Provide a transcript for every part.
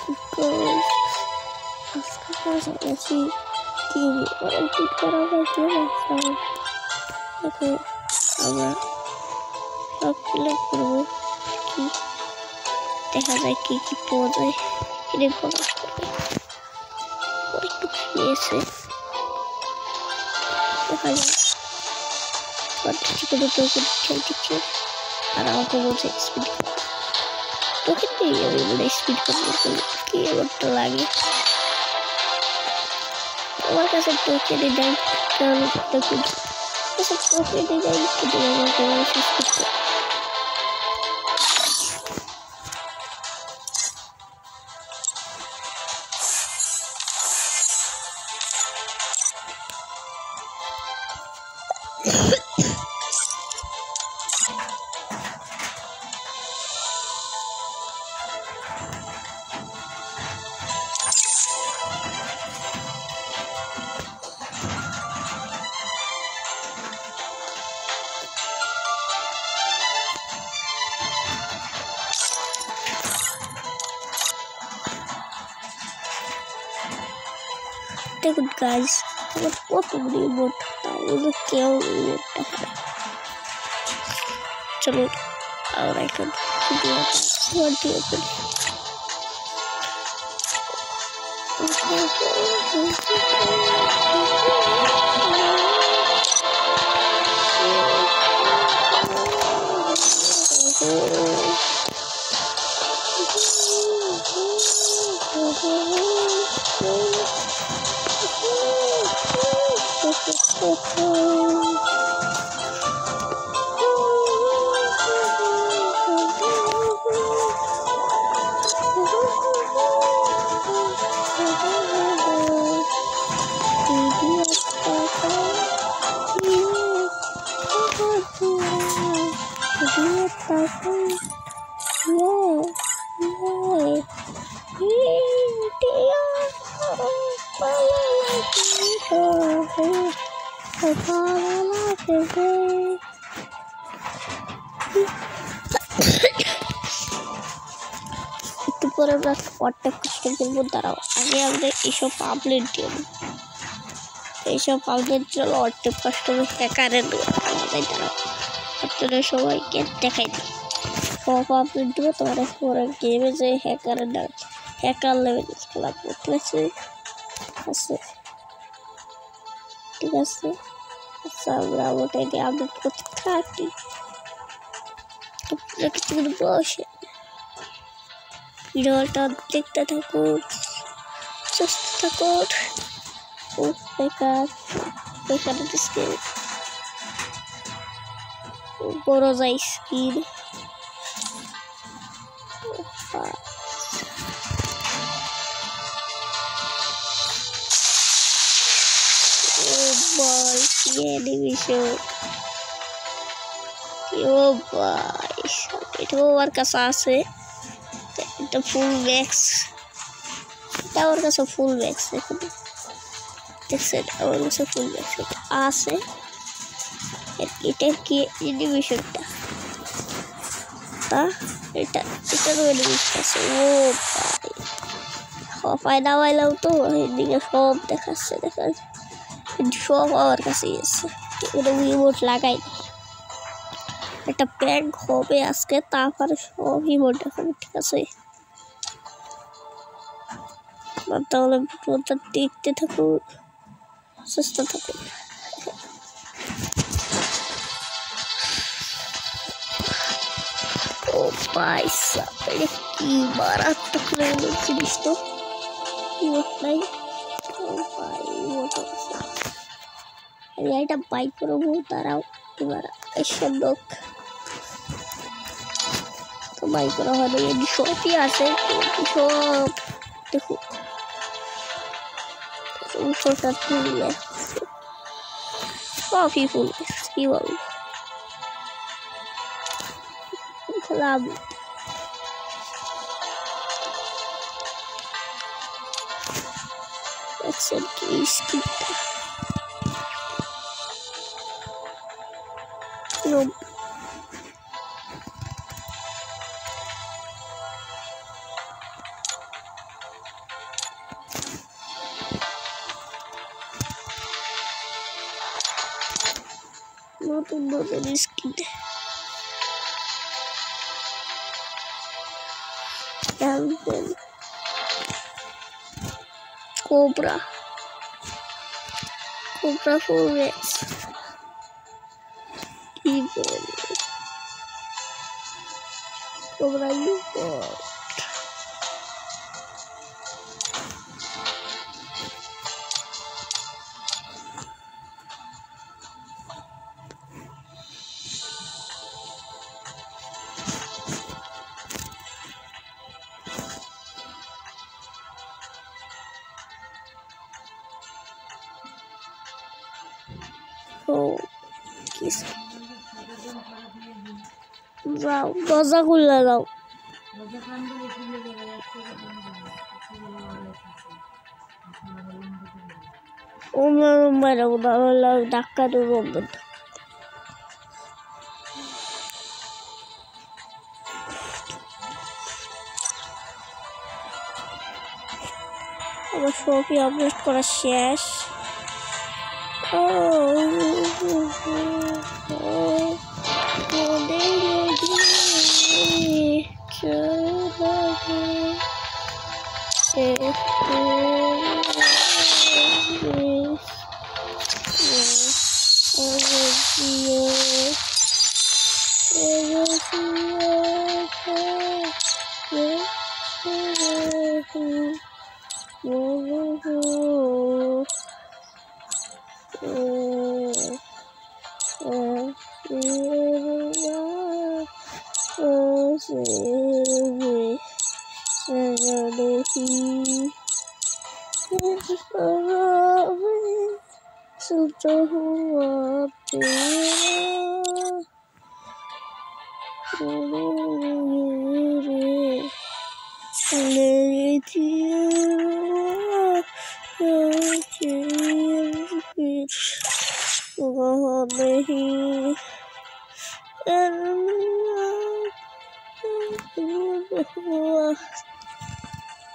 Because ऐसी TV और edit करा करती है ना देखो अब सब क्लिक करो कि देखा जाए कि पोज है क्लिक करो और कुछ ऐसे देखा जाए और चिकन तो कुछ आराम को बोलते स्पीड तो कितनी ये बड़ी स्पीड करने की ये बटन लगी और कैसे तो के डिजाइन कर तो कुछ कैसे तो के डिजाइन को देना कोशिश करते देखो गाइस बहुत बड़ी बोट था वो क्या बोट है चलो और आई कैन পরে আমরা স্পটটা কষ্ট করবো দাঁড়াও আগে আমরা এইসব আপডেট দিয়ে এইসব আপডেট জন্য অনেক কষ্ট হ্যাকারের আমাদের দাঁড়াও আপনারা সবাইকে দেখাই দিই সব আপডেট দেবো তোমার পরে গেমে যে হ্যাকারের হ্যাকার লেভেল খেলা ঠিক আছে ঠিক আছে আচ্ছা আমরা ওটাই দিয়ে আপডেট করতে থাকি কিছু বসে ভিডিওটা দেখতে থাকুন সুস্থ থাকুন বেকার স্কিন বড় যায় স্কিন boy কি অ্যানিমেশন ও ভাই এটা আমার কাছে আছে এটা ফুল ম্যাক্স এটা আমার কাছে ফুল ম্যাক্স দেখছেন আমার কাছে ফুল ম্যাক্স আছে এটার কি অ্যানিমেশনটা এটা এটারও অ্যানিমেশন আছে ও ভাই ফায়দা পাইলাম তো এদিকে সব দেখাচ্ছে সব আমার কাছেই আছে এটা ইমোট লাগাই একটা প্র্যাঙ্ক হবে আজকে তারপরে সব ইমোট দেখাবো ঠিক আছে তাহলে ভিডিওটা দেখতে থাকুন সুস্থ থাকুন ও ভাই সাহেব কি মারাত্মক লেভেলের জিনিস তো ইমোট নাই ও ভাই ইমোট এটা বাইক করবো তারাও এবার এসব লোক তো বাইক করা হলে সবই আছে সব দেখো উপরটা ফুললে সবই ফুল কি বলবো লাভ কি স্কিপটা No. নতুন নতুন skin cobra forex evil cobra evil যাও দরজা খুলে দাও ধাক্কা দেবো আমার ছবি আপলোড করা শেষ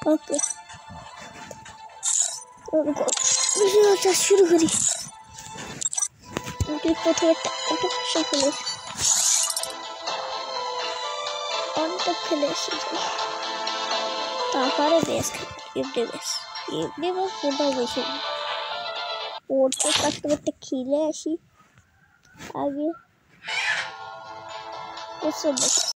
ओके शुरू करी प्रथम खेले खेले बेस इवनिंग बेस कोথাও বেশি পড়তে কাটতে কাটতে খিলে আসি আগে ওসব